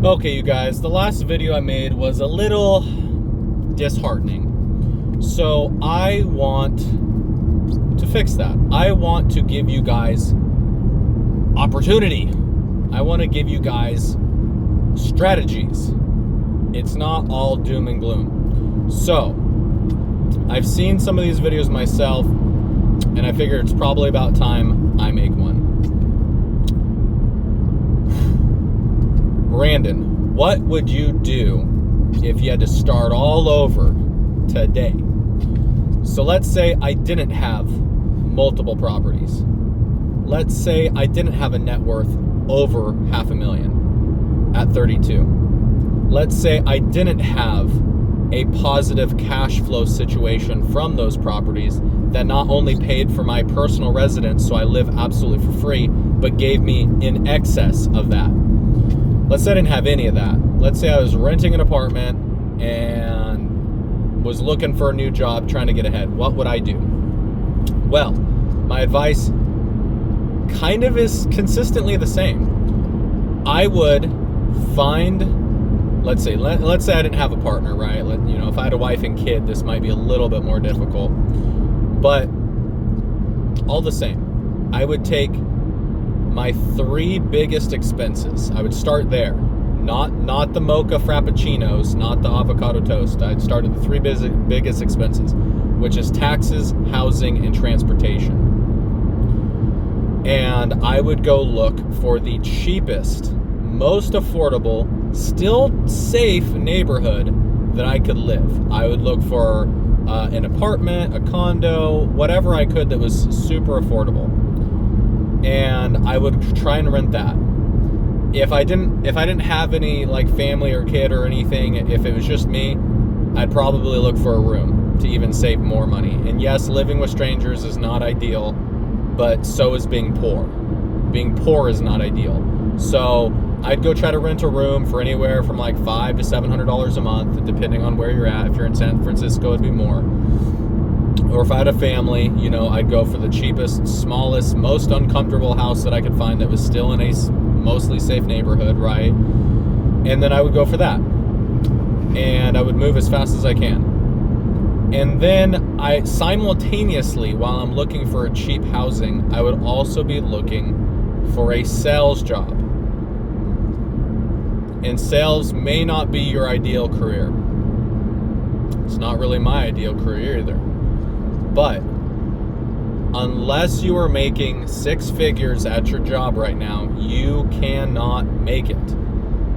Okay, you guys, the last video I made was a little disheartening. So I want to fix that. I want to give you guys opportunity. I want to give you guys strategies. It's not all doom and gloom. So I've seen some of these videos myself, and I figure it's probably about time I make one. Brandon, what would you do if you had to start all over today? So let's say I didn't have multiple properties. Let's say I didn't have a net worth over $500,000 at 32. Let's say I didn't have a positive cash flow situation from those properties that not only paid for my personal residence, so I live absolutely for free, but gave me in excess of that. Let's say I didn't have any of that. Let's say I was renting an apartment and was looking for a new job, trying to get ahead. What would I do? Well, my advice kind of is consistently the same. I would find, let's say I didn't have a partner, right? If I had a wife and kid, this might be a little bit more difficult. But all the same, I would take my 3 biggest expenses. I would start there. Not the mocha frappuccinos, not the avocado toast. I'd start at the 3 biggest expenses, which is taxes, housing, and transportation. And I would go look for the cheapest, most affordable, still safe neighborhood that I could live. I would look for an apartment, a condo, whatever I could that was super affordable. And I would try and rent that. If I didn't have any like family or kid or anything, if it was just me, I'd probably look for a room to even save more money. And yes, living with strangers is not ideal, but so is being poor. Being poor is not ideal. So I'd go try to rent a room for anywhere from like $500 to $700 a month, depending on where you're at. If you're in San Francisco, it'd be more. Or if I had a family, I'd go for the cheapest, smallest, most uncomfortable house that I could find that was still in a mostly safe neighborhood, right? And then I would go for that. And I would move as fast as I can. And then I simultaneously, while I'm looking for a cheap housing, I would also be looking for a sales job. And sales may not be your ideal career. It's not really my ideal career either. But unless you are making 6 figures at your job right now, you cannot make it.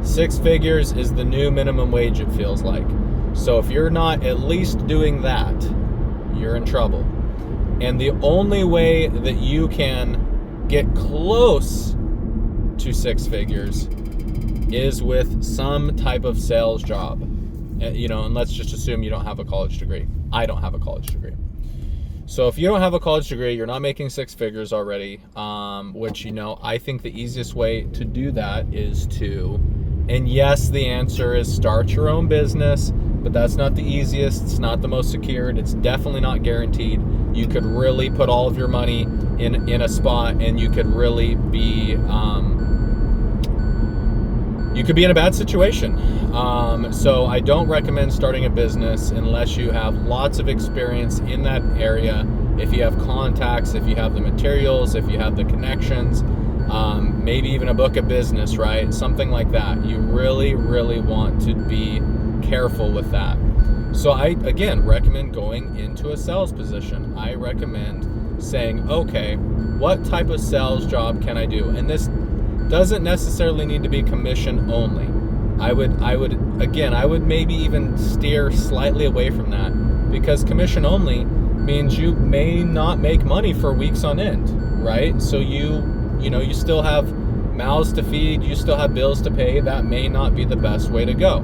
6 figures is the new minimum wage, it feels like. So if you're not at least doing that, you're in trouble. And the only way that you can get close to 6 figures is with some type of sales job. And let's just assume you don't have a college degree. I don't have a college degree. So if you don't have a college degree, you're not making 6 figures already, which, I think the easiest way to do that is and yes, the answer is start your own business, but that's not the easiest. It's not the most secured. It's definitely not guaranteed. You could really put all of your money in a spot, and you could really be, you could be in a bad situation. So I don't recommend starting a business unless you have lots of experience in that area. If you have contacts, if you have the materials, if you have the connections, maybe even a book of business, right? Something like that. You really, really want to be careful with that. So I, again, recommend going into a sales position. I recommend saying, okay, what type of sales job can I do? And this doesn't necessarily need to be commission only. I would maybe even steer slightly away from that, because commission only means you may not make money for weeks on end, right? So you still have mouths to feed, you still have bills to pay. That may not be the best way to go.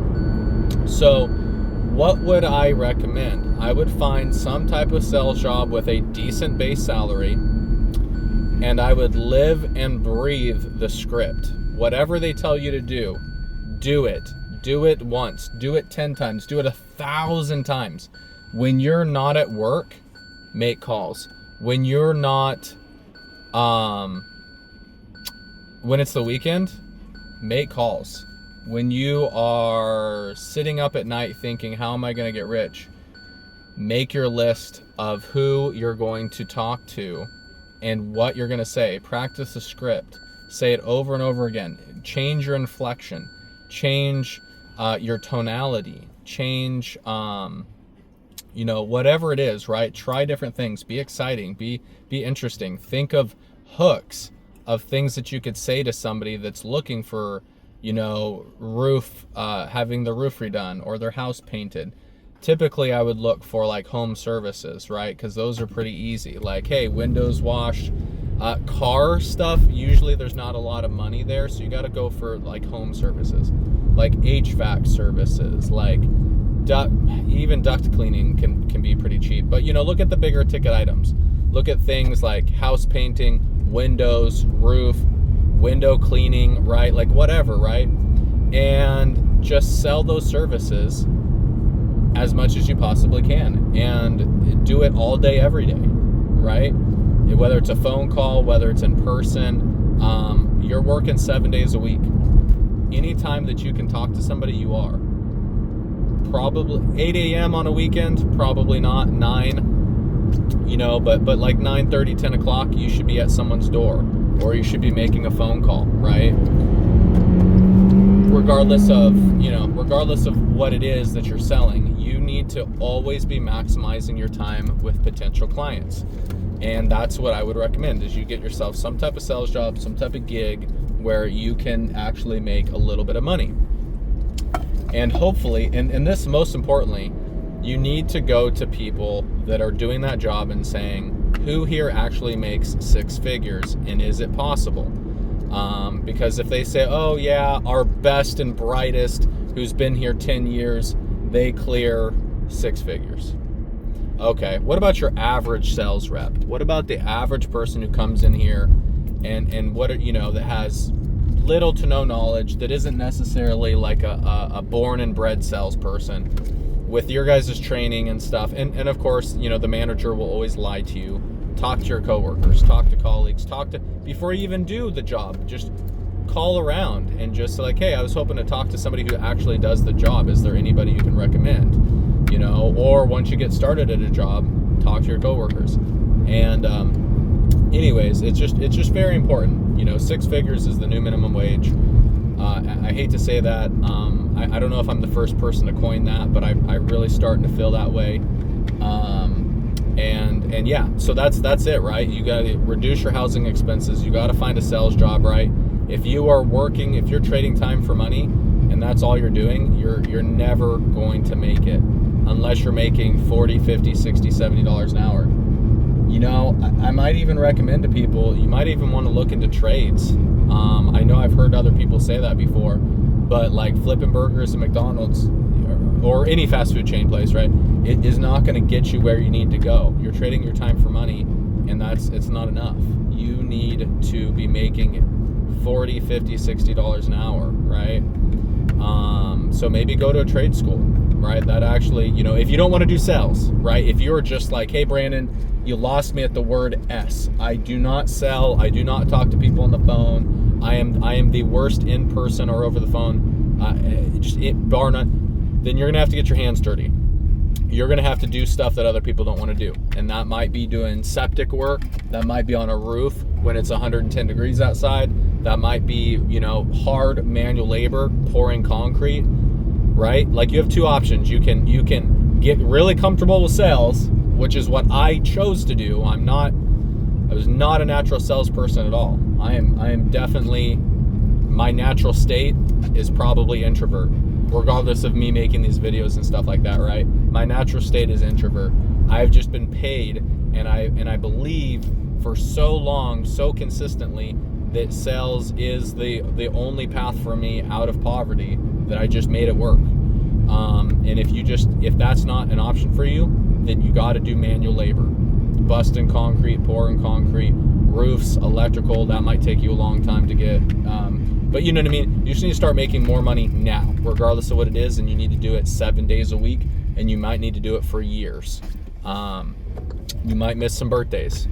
So what would I recommend? I would find some type of sales job with a decent base salary, and I would live and breathe the script. Whatever they tell you to do, do it. Do it once. Do it 10 times. Do it 1,000 times. When you're not at work, make calls. When you're not, when it's the weekend, make calls. when you are sitting up at night thinking, how am I going to get rich? Make your list of who you're going to talk to and what you're going to say. Practice the script. Say it over and over again. Change your inflection. Change your tonality. Change, you know, whatever it is, right? Try different things. Be exciting. Be interesting. Think of hooks of things that you could say to somebody that's looking for, you know, having the roof redone or their house painted. Typically, I would look for like home services, right? Because those are pretty easy. Like, hey, windows washed, car stuff. Usually, there's not a lot of money there, so you got to go for like home services, like HVAC services, like even duct cleaning can be pretty cheap. But you know, look at the bigger ticket items. Look at things like house painting, windows, roof, window cleaning, right? Like whatever, right? And just sell those services as much as you possibly can, and do it all day, every day, right? Whether it's a phone call, whether it's in person, you're working 7 days a week. Anytime that you can talk to somebody, you are. Probably 8 a.m. on a weekend, probably not 9, you know, but like 9:30, 10 o'clock, you should be at someone's door, or you should be making a phone call, right? Regardless of what it is that you're selling, you need to always be maximizing your time with potential clients. And that's what I would recommend, is you get yourself some type of sales job, some type of gig where you can actually make a little bit of money. And hopefully, and this most importantly, you need to go to people that are doing that job and saying, who here actually makes 6 figures, and is it possible? Because if they say, oh yeah, our best and brightest who's been here 10 years, they clear 6 figures. Okay, what about your average sales rep? What about the average person who comes in here and what, you know, that has little to no knowledge, that isn't necessarily like a born and bred salesperson, with your guys' training and stuff? And of course, you know, the manager will always lie to you. Talk to your coworkers, talk to colleagues, before you even do the job, just call around and just like, hey, I was hoping to talk to somebody who actually does the job. Is there anybody you can recommend? You know, or once you get started at a job, talk to your coworkers. And anyways, it's just very important. You know, 6 figures is the new minimum wage. I hate to say that. I don't know if I'm the first person to coin that, but I'm really starting to feel that way. And yeah, so that's it, right? You got to reduce your housing expenses. You got to find a sales job, right? If you're trading time for money and that's all you're doing, you're never going to make it unless you're making $40, $50, $60, $70 an hour. You know, I might even recommend to people, you might even want to look into trades. I know I've heard other people say that before, but like flipping burgers at McDonald's or any fast food chain place, right? It is not going to get you where you need to go. You're trading your time for money, and it's not enough. You need to be making $40, $50, $60 an hour, right? So maybe go to a trade school, right? That actually, you know, if you don't want to do sales, right? If you're just like, hey, Brandon, you lost me at the word S. I do not sell. I do not talk to people on the phone. I am the worst in person or over the phone. Bar none. Then you're gonna have to get your hands dirty. You're gonna have to do stuff that other people don't want to do, and that might be doing septic work. That might be on a roof when it's 110 degrees outside. That might be, you know, hard manual labor, pouring concrete, right? Like, you have 2 options. You can get really comfortable with sales, which is what I chose to do. I was not a natural salesperson at all. I am definitely, my natural state is probably introvert, regardless of me making these videos and stuff like that, right? My natural state is introvert. I've just been paid, and I believe for so long, so consistently, that sales is the only path for me out of poverty, that I just made it work. And if that's not an option for you, then you got to do manual labor, busting concrete, pouring concrete, roofs, electrical. That might take you a long time to get, but you know what I mean? You just need to start making more money now, regardless of what it is, and you need to do it 7 days a week, and you might need to do it for years. You might miss some birthdays.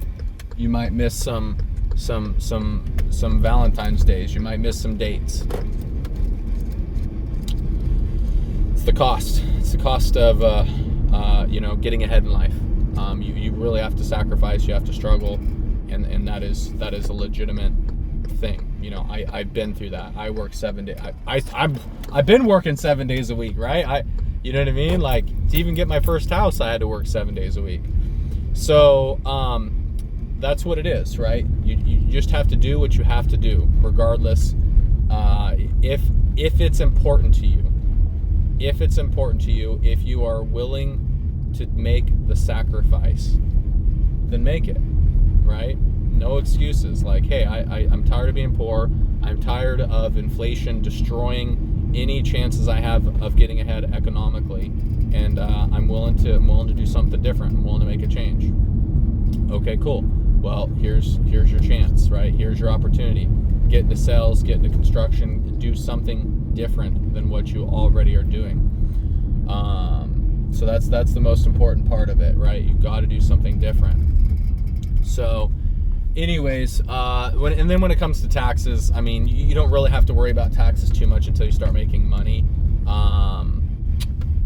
You might miss some Valentine's days. You might miss some dates. it's the cost. It's the cost of you know, getting ahead in life. You really have to sacrifice. You have to struggle, and that is a legitimate thing. You know, I've been through that. I work 7 days. I've been working 7 days a week, right? You know what I mean? Like, to even get my first house, I had to work 7 days a week. So that's what it is, right? You just have to do what you have to do, regardless. If it's important to you, if you are willing to make the sacrifice, then make it, right? No excuses. Like, hey, I'm tired of being poor. I'm tired of inflation destroying any chances I have of getting ahead economically, and I'm willing to do something different. I'm willing to make a change. Okay, cool. Well, here's your chance, right? Here's your opportunity. Get into sales, get into construction, do something different than what you already are doing. So that's the most important part of it, right? You got to do something different. So anyways, when it comes to taxes, I mean, you don't really have to worry about taxes too much until you start making money.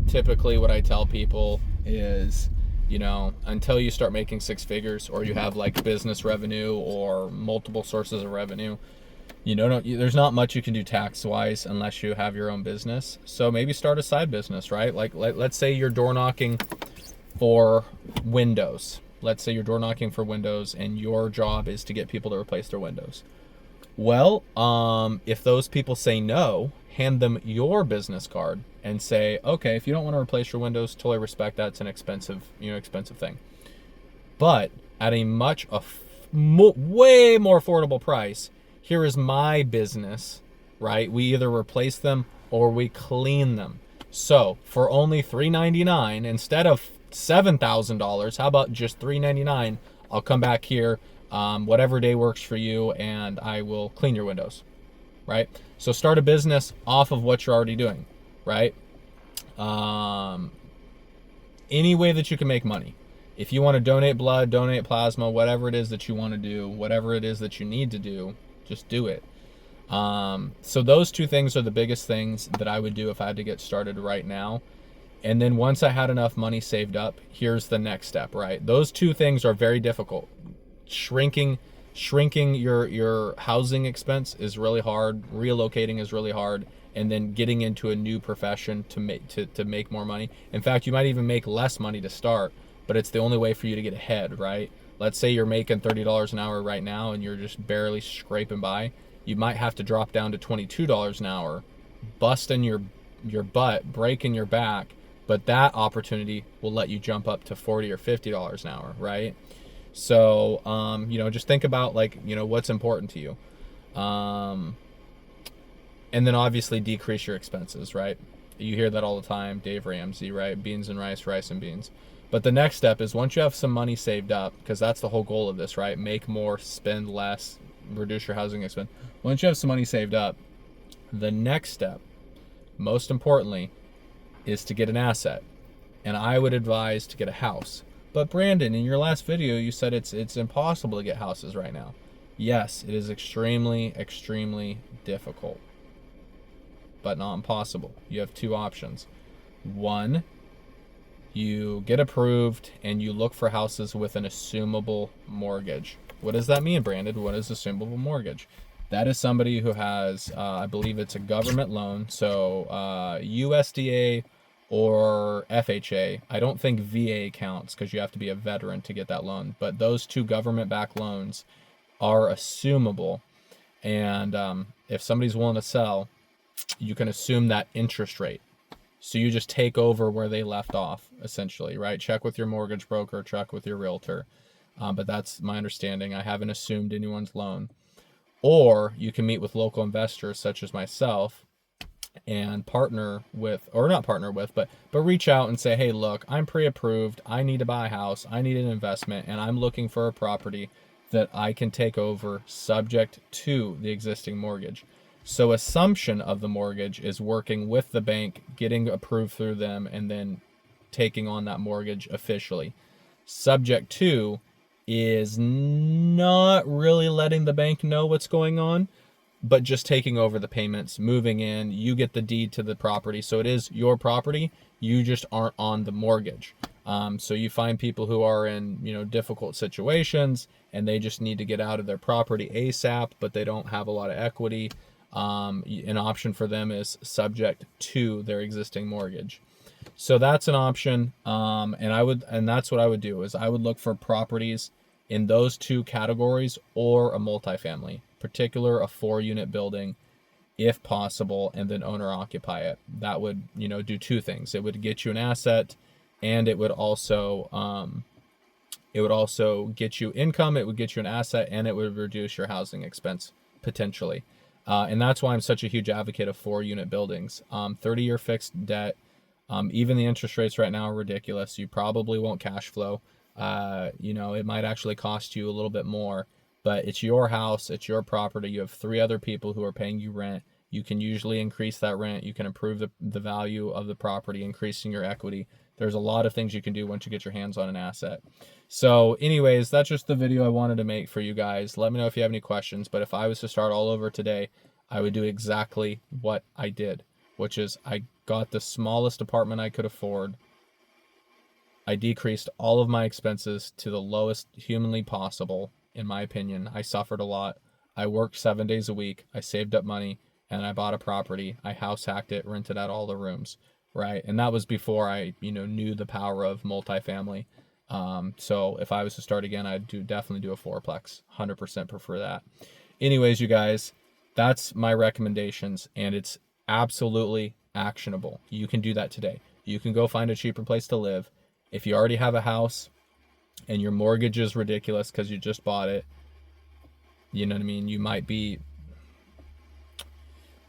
Typically what I tell people is, you know, until you start making 6 figures, or you have like business revenue or multiple sources of revenue, you know, there's not much you can do tax-wise unless you have your own business. So maybe start a side business, right? Like, let's say you're door knocking for windows. Let's say you're door knocking for windows, and your job is to get people to replace their windows. Well, if those people say no, hand them your business card and say, okay, if you don't want to replace your windows, totally respect that. It's an expensive thing. But at a way more affordable price, here is my business, right? We either replace them or we clean them. So for only $399 instead of $7,000, how about just $399? I'll come back here, whatever day works for you, and I will clean your windows, right? So start a business off of what you're already doing, right? Any way that you can make money. If you want to donate blood, donate plasma, whatever it is that you want to do, whatever it is that you need to do, just do it. So those 2 things are the biggest things that I would do if I had to get started right now. And then once I had enough money saved up, here's the next step, right? Those 2 things are very difficult. Shrinking your housing expense is really hard. Relocating is really hard. And then getting into a new profession to make more money. In fact, you might even make less money to start, but it's the only way for you to get ahead, right? Let's say you're making $30 an hour right now and you're just barely scraping by. You might have to drop down to $22 an hour, busting your butt, breaking your back, but that opportunity will let you jump up to $40 or $50 an hour, right? So, you know, just think about, like, you know, what's important to you. And then obviously decrease your expenses, right? You hear that all the time, Dave Ramsey, right? Beans and rice, rice and beans. But the next step is, once you have some money saved up, because that's the whole goal of this, right? Make more, spend less, reduce your housing expense. Once you have some money saved up, the next step, most importantly, is to get an asset. And I would advise to get a house. But Brandon, in your last video, you said it's impossible to get houses right now. Yes, it is extremely, extremely difficult, but not impossible. You have 2 options. One, you get approved and you look for houses with an assumable mortgage. What does that mean, Brandon? What is assumable mortgage? That is somebody who has, I believe it's a government loan, so USDA or FHA. I don't think VA counts because you have to be a veteran to get that loan, but those 2 government-backed loans are assumable. And if somebody's willing to sell, you can assume that interest rate. So you just take over where they left off, essentially, right? Check with your mortgage broker, check with your realtor. But that's my understanding. I haven't assumed anyone's loan. Or you can meet with local investors such as myself and partner with, or not partner with, but reach out and say, hey, look, I'm pre-approved. I need to buy a house. I need an investment, and I'm looking for a property that I can take over subject to the existing mortgage. So assumption of the mortgage is working with the bank, getting approved through them, and then taking on that mortgage officially. Subject to is not really letting the bank know what's going on, but just taking over the payments, moving in, you get the deed to the property. So it is your property. You just aren't on the mortgage. So you find people who are in, difficult situations and they just need to get out of their property ASAP, but they don't have a lot of equity. An option for them is subject to their existing mortgage. So that's an option. And that's what I would do is I would look for properties in those two categories or a multifamily, particular a 4-unit building if possible, and then owner occupy it. That would, do two things. It would get you an asset, and it would also get you income. It would get you an asset, and it would reduce your housing expense potentially. And that's why I'm such a huge advocate of 4-unit buildings. 30-year fixed debt. Even the interest rates right now are ridiculous. You probably won't cash flow. It might actually cost you a little bit more, but it's your house, it's your property. You have 3 other people who are paying you rent. You can usually increase that rent. You can improve the value of the property, increasing your equity. There's a lot of things you can do once you get your hands on an asset. So anyways, that's just the video I wanted to make for you guys. Let me know if you have any questions, but if I was to start all over today, I would do exactly what I did, which is I got the smallest apartment I could afford. I decreased all of my expenses to the lowest humanly possible, in my opinion. I suffered a lot. I worked 7 days a week. I saved up money, and I bought a property. I house hacked it, rented out all the rooms, right? And that was before I, knew the power of multifamily. So if I was to start again, I'd definitely do a 4-plex. 100% prefer that. Anyways, you guys, that's my recommendations, and it's absolutely actionable. You can do that today. You can go find a cheaper place to live. If you already have a house and your mortgage is ridiculous because you just bought it, you know what I mean? You might be...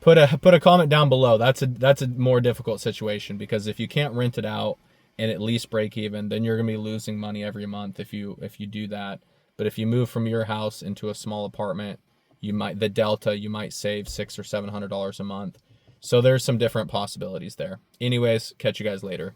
Put a comment down below. That's a more difficult situation, because if you can't rent it out and at least break even, then you're gonna be losing money every month if you do that. But if you move from your house into a small apartment, you might save $600 or $700 a month. So there's some different possibilities there. Anyways, catch you guys later.